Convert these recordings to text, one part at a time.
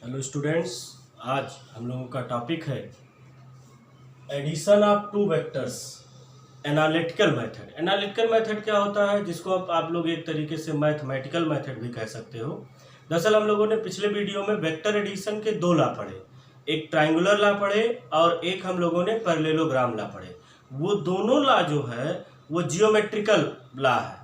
Hello students, आज हम लोगों का टॉपिक है addition of two vectors analytical method. Analytical method क्या होता है, जिसको आप लोग एक तरीके से मैथमेटिकल मेथड भी कह सकते हो। दरअसल हम लोगों ने पिछले वीडियो में वेक्टर एडिशन के दो लॉ पढ़े, एक ट्राइंगुलर लॉ पढ़े और एक हम लोगों ने पैरेललोग्राम लॉ पढ़े। वो दोनों लॉ जो है वो जियोमेट्रिकल लॉ है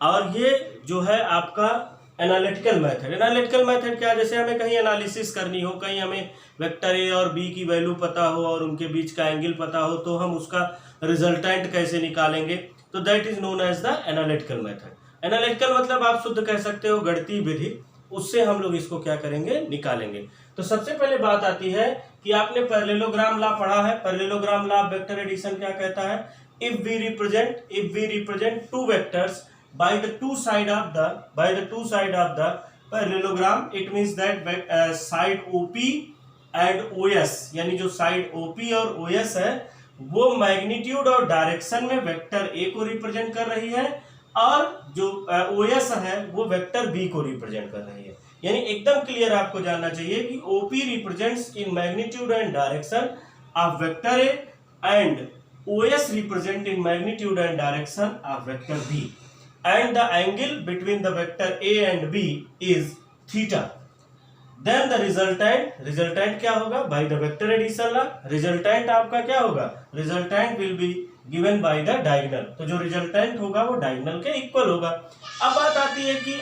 और ये जो है आपका एनालिटिकल मेथड। एनालिटिकल मेथड क्या, जैसे हमें कहीं एनालिसिस करनी हो, कहीं हमें वेक्टर ए और बी की वैल्यू पता हो और उनके बीच का एंगल पता हो, तो हम उसका रिजल्टेंट कैसे निकालेंगे, तो that is known as the analytical method. Analytical मतलब आप शुद्ध कह सकते हो गणितीय विधि, उससे हम लोग इसको क्या करेंगे, निकालेंगे। तो सबसे पहले बात आती है कि आपने पैरेललोग्राम लॉ पढ़ा है। पैरेललोग्राम लॉ वेक्टर एडिशन क्या कहता है, if we represent two vectors by the two side of the parallelogram, it means that side OP and OS, यानी जो साइड OP और OS है वो मैग्नीट्यूड और डायरेक्शन में वेक्टर A को रिप्रेजेंट कर रही है और जो OS है वो वेक्टर B को रिप्रेजेंट कर रही है। यानी एकदम क्लियर आपको जानना चाहिए कि OP represents in magnitude and direction of vector A and OS represent in magnitude and direction of vector B and the angle between the vector A and B is theta. Then the resultant क्या होगा, by the vector addition law resultant आपका क्या होगा, resultant will be given by the diagonal। तो जो resultant होगा वो diagonal के इक्वल होगा। अब बात आती है कि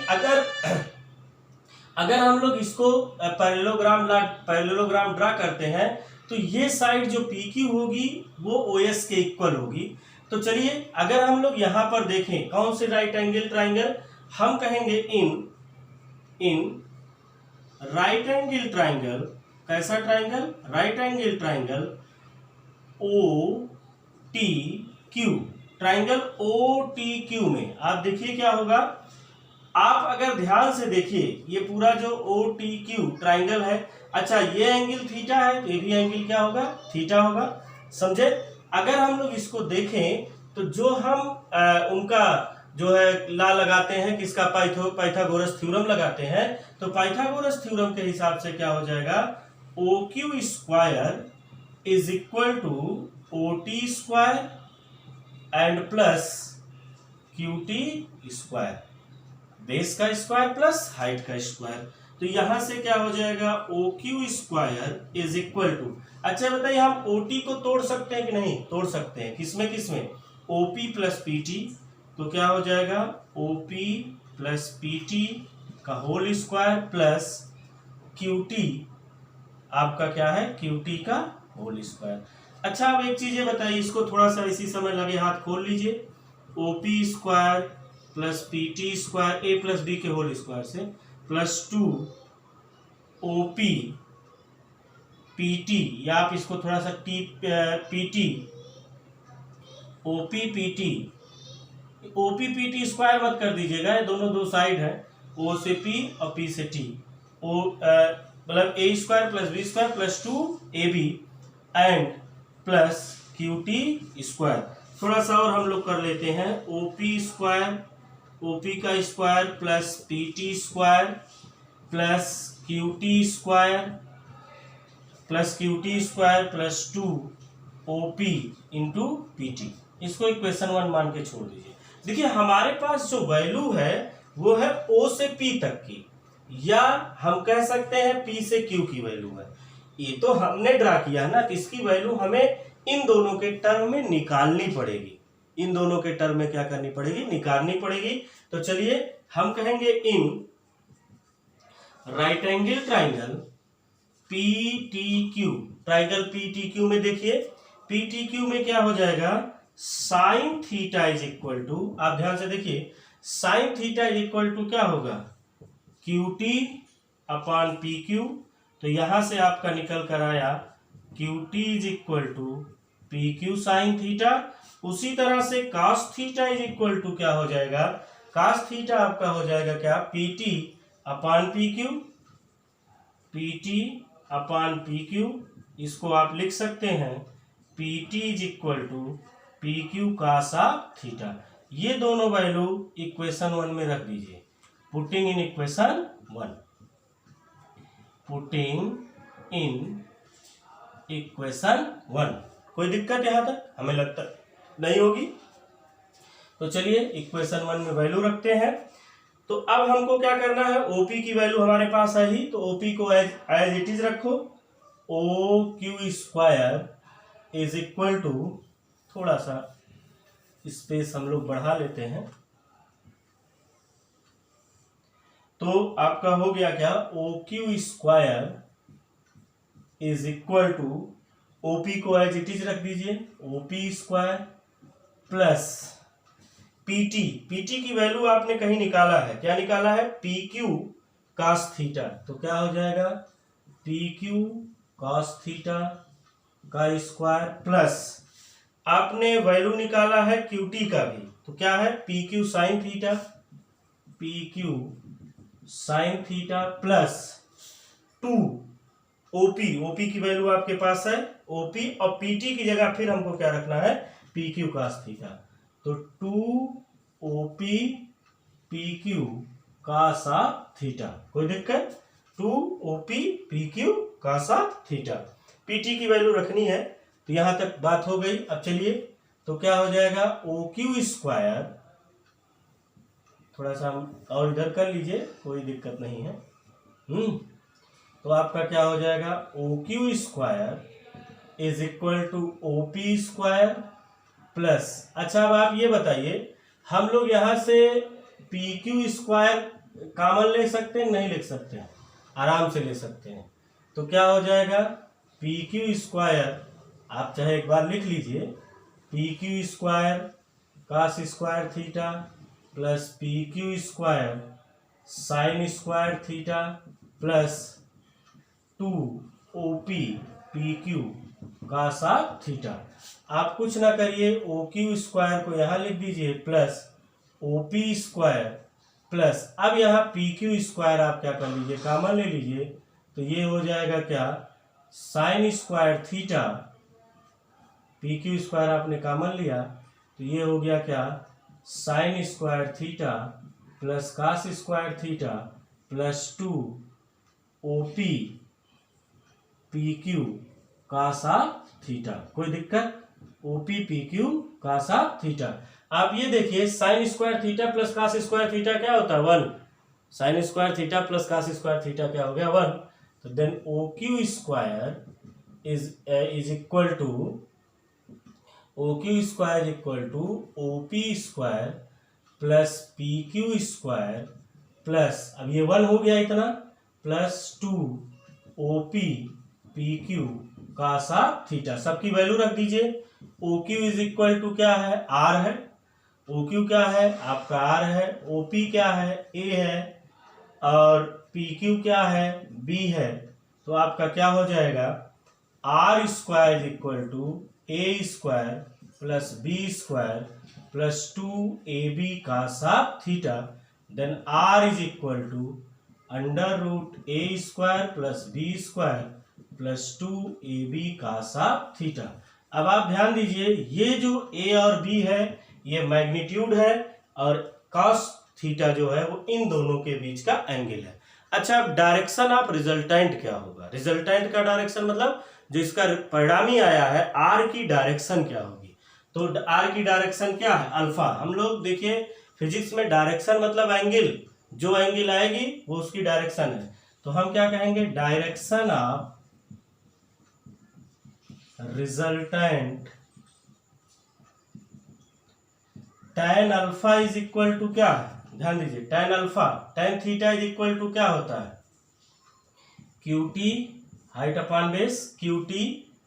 अगर हम लोग इसको पैरेललोग्राम ड्रा करते हैं तो ये साइड जो PQ होगी वो OS के इक्वल होगी। तो चलिए अगर हम लोग यहां पर देखें कौन से राइट एंगल ट्राइंगल, हम कहेंगे इन राइट एंगल ट्राइंगल। कैसा triangle, right angle triangle OTQ, triangle OTQ में आप देखिए क्या होगा। आप अगर ध्यान से देखिए ये पूरा जो OTQ ट्राइंगल है, अच्छा ये एंगल थीटा है तो ये भी एंगल क्या होगा, थीटा होगा। समझे। अगर हम लोग इसको देखें तो जो हम उनका जो है ला लगाते हैं, किसका, पाइथागोरस थ्योरम लगाते हैं, तो पाइथागोरस थ्योरम के हिसाब से क्या हो जाएगा, OQ square is equal to OT square and plus QT square, base का स्क्वायर प्लस हाइट का स्क्वायर। तो यहां से क्या हो जाएगा, OQ square is equal to, अच्छा बताइए हम OT को तोड़ सकते हैं कि नहीं, तोड़ सकते हैं। किसमें OP प्लस PT, तो क्या हो जाएगा OP प्लस PT का होल स्क्वायर प्लस QT आपका क्या है, QT का होल स्क्वायर। अच्छा अब एक चीज बताइए, इसको थोड़ा सा इसी समय लगे हाथ खोल लीजिए। OP square plus PT square A plus B के होल स्क्वायर से प्लस 2 OP PT, या आप इसको थोड़ा सा PT OP PT स्क्वायर मत कर दीजिएगा, ये दोनों दो साइड है, O से P और P से T, मतलब A square plus B square plus 2AB and plus QT square. थोड़ा सा और हम लोग कर लेते हैं, OP स्क्वायर, OP का square plus PT square plus QT square plus 2 OP into PT। इसको इक्वेशन 1 मान के छोड़ दीजिए। देखिए हमारे पास जो वैल्यू है वो है O से P तक की, या हम कह सकते हैं P से Q की वैल्यू है। ये तो हमने ड्रा किया है ना, तो इसकी वैल्यू हमें इन दोनों के टर्म में निकालनी पड़ेगी। इन दोनों के टर्म में क्या करनी पड़ेगी, निकालनी पड़ेगी। तो चलिए हम कहेंगे in right angle triangle PTQ, triangle PTQ में देखिए PTQ में क्या हो जाएगा, sine theta is equal to, आप ध्यान से देखिए, sine theta is equal to क्या होगा, QT अपॉन PQ। तो यहां से आपका निकल कर आया QT is equal to PQ sine theta. उसी तरह से cos theta is equal to क्या हो जाएगा, cos थीटा आपका हो जाएगा क्या, PT अपॉन PQ। इसको आप लिख सकते हैं PT is equal to PQ cos theta. ये दोनों वैल्यू इक्वेशन 1 में रख दीजिए, putting in equation 1। Putting in equation 1। कोई दिक्कत यहाँ तक? हमें लगता नहीं होगी। तो चलिए इक्वेशन 1 में वैल्यू रखते हैं। तो अब हमको क्या करना है, ओपी की वैल्यू हमारे पास है ही, तो ओपी को एज इट इज रखो। O Q square is equal to, थोड़ा सा स्पेस हम लोग बढ़ा लेते हैं, तो आपका हो गया क्या, O Q square is equal to, OP को एज इट इज रख दीजिए, OP square plus PT. PT की वैल्यू आपने कहीं निकाला है, क्या निकाला है, पी क्यू कास थीटा। तो क्या हो जाएगा, पी क्यू कास थीटा का स्क्वायर प्लस आपने वैल्यू निकाला है क्यूटी का भी, तो क्या है, P Q sine theta, P Q sine theta plus 2 OP. OP की वैल्यू आपके पास है ओपी, और पीटी की जगह फिर हमको क्या रखना है, पी क्यू कास थीटा। तो 2 OP P Q cos theta. कोई दिक्कत, 2 OP P Q cos theta. PT की वैल्यू रखनी है, तो यहां तक बात हो गई। अब चलिए, तो क्या हो जाएगा, ओ क्यू स्क्वायर, थोड़ा सा और इधर कर लीजिए, कोई दिक्कत नहीं है। तो आपका क्या हो जाएगा, O Q square is equal to O P square plus, अच्छा अब आप ये बताइए, हम लोग यहां से पी क्यू स्क्वायर कॉमन ले सकते हैं, नहीं ले सकते हैं, आराम से ले सकते हैं। तो क्या हो जाएगा, पी क्यू स्क्वायर, आप चाहे एक बार लिख लीजिए, P Q square cos square theta plus P Q square sine square theta plus 2 O P P Q cos theta. आप कुछ ना करिए, ओ क्यू स्क्वायर को यहाँ लिख दीजिए plus O P square plus, अब यहाँ पी क्यू स्क्वायर आप क्या कर लीजिए, कॉमन ले लीजिए, तो ये हो जाएगा क्या, sine square theta, P Q square आपने कॉमन लिया, तो ये हो गया क्या, sine square theta plus cos square theta plus 2 O P P Q cos theta. कोई दिक्कत, OP P Q cos theta. आप ये देखिए, sine square theta plus cos square theta क्या होता है, 1। Sine square theta plus cos square theta क्या हो गया, 1। तो then O Q square is equal to, O Q square is equal to O P square plus P Q square plus, अब ये 1 हो गया इतना, plus 2 O P P Q cos theta. सबकी वैल्यू रख दीजिए। O Q is equal to क्या है, आर है, ओ क्यू क्या है आपका आर है, ओ पी क्या है ए है, और पी क्यू क्या है बी है। तो आपका क्या हो जाएगा, R square is equal to A square plus B square plus 2 A B cos theta. Then R is equal to under root A square plus B square plus 2 A B cos theta. अब आप ध्यान दीजिए, ये जो ए और B है ये magnitude है, और कॉस थीटा जो है वो इन दोनों के बीच का एंगल है। अच्छा, अब डायरेक्शन ऑफ रिजल्टेंट क्या होगा, रिजल्टेंट का डायरेक्शन मतलब जो इसका परिणामी आया है, आर की डायरेक्शन क्या होगी। तो आर की डायरेक्शन क्या है, अल्फा। हम लोग देखिए फिजिक्स में डायरेक्शन मतलब एंगल, जो एंगल आएगी वो उसकी डायरेक्शन है। तो हम क्या कहेंगे, direction of resultant tan alpha is equal to क्या है, ध्यान दीजिए, tan alpha, tan theta is equal to क्या होता है, QT height upon base, QT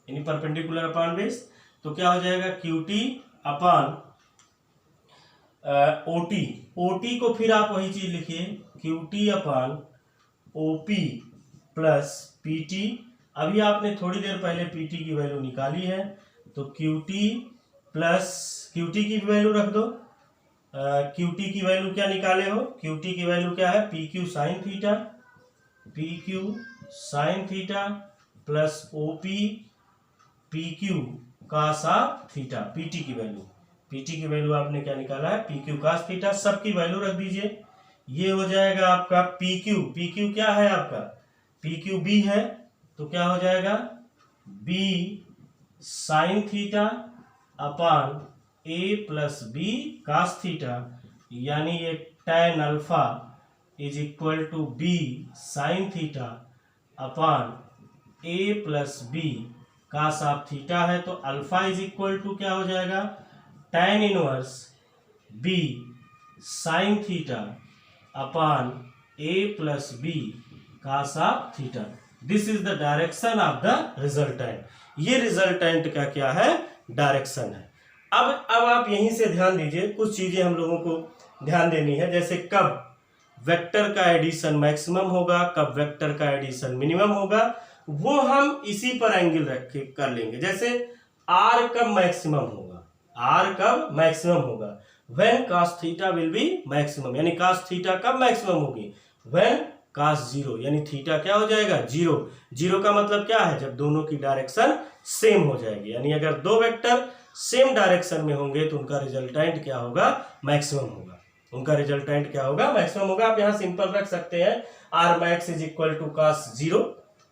यानी परपेंडिकुलर अपॉन बेस। तो क्या हो जाएगा, QT अपॉन OT। OT को फिर आप वही चीज लिखिए, QT upon OP plus PT। अभी आपने थोड़ी देर पहले PT की वैल्यू निकाली है, तो QT प्लस QT की वैल्यू रख दो। QT की वैल्यू क्या निकाले हो, QT की वैल्यू क्या है, PQ sine theta, PQ sine theta plus OP PQ cos theta. PT की वैल्यू आपने क्या निकाला है, PQ कास थीटा। सबकी वैल्यू रख दीजिए। ये हो जाएगा आपका PQ क्या है आपका, पी क्यू बी है तो क्या हो जाएगा B sine theta upon A plus B cos theta, यानी ये tan alpha is equal to B sine theta upon A plus B cos of theta है, तो अल्फा इज इक्वल टू क्या हो जाएगा tan inverse B sine theta upon A plus B cos of theta. This is the direction of the resultant. ये resultant का क्या है direction है। अब आप यहीं से ध्यान दीजिए, कुछ चीजें हम लोगों को ध्यान देनी है, जैसे कब वेक्टर का एडिशन मैक्सिमम होगा, कब वेक्टर का एडिशन मिनिमम होगा, वो हम इसी पर एंगल रख के कर लेंगे। जैसे आर कब मैक्सिमम होगा, आर कब मैक्सिमम होगा, when cos theta will be maximum, यानी cos थीटा कब मैक्सिमम होगी, व्हेन cos जीरो, यानी थीटा क्या हो जाएगा जीरो। जीरो का मतलब क्या है, जब दोनों की डायरेक्शन सेम हो जाएगी, यानी अगर दो वेक्टर सेम डायरेक्शन में होंगे तो उनका रिजल्टेंट क्या होगा मैक्सिमम होगा, उनका रिजल्टेंट क्या होगा मैक्सिमम होगा। आप यहाँ सिंपल रख सकते हैं R max is equal to cos zero,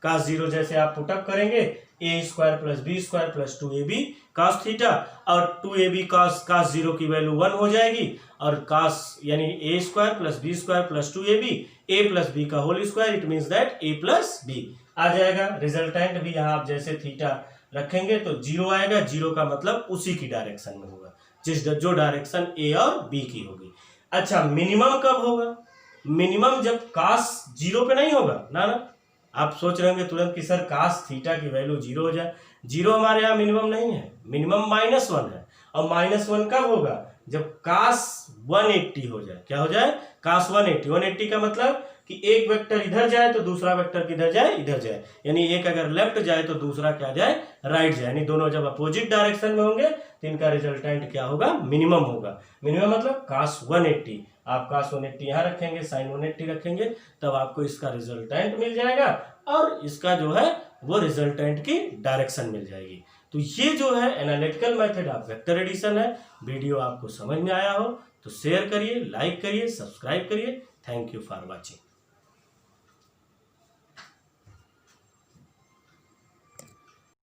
cos zero जैसे आप पुटअप करेंगे A square plus B square plus 2ab cos theta, और 2ab cos जीरो की वैल्यू 1 हो जाएगी, और cos यानी A square plus B square plus 2ab A plus B का whole square, it means that A plus B आ जाएगा। Resultant भी यहाँ आप जैसे थीटा रखेंगे तो जीरो आएगा, जीरो का मतलब उसी की डायरेक्शन में होगा जो डायरेक्शन ए और बी की होगी। अच्छा मिनिमम कब होगा, मिनिमम जब cos जीरो पे नहीं होगा ना। आप सोच रहे होंगे तुरंत कि सर cos थीटा की वैल्यू जीरो हो जाए, जीरो हमारे यहाँ मिनिमम नहीं है, मिनिमम -1 है, और -1 कब होगा जब cos 180 हो जाए, क्या हो जाए cos 180 का मतलब कि एक वेक्टर इधर जाए तो दूसरा वेक्टर किधर जाए इधर जाए, यानी एक अगर लेफ्ट जाए तो दूसरा क्या जाए राइट जाए, यानी दोनों जब अपोजिट डायरेक्शन में होंगे तो इनका रिजल्टेंट क्या होगा मिनिमम होगा। मिनिमम मतलब cos 180, आप cos 180 यहाँ रखेंगे, sin 180 रखेंगे, तब आपको इसका रिजल्टेंट मिल जाएगा और इसका जो है वो रिजल्टेंट की डायरेक्शन मिल जाएगी। तो ये जो है analytical method of vector addition है। वीडियो आपको समझ में आया हो तो शेयर करिए, लाइक करिए, सब्सक्राइब करिए। Thank you for watching.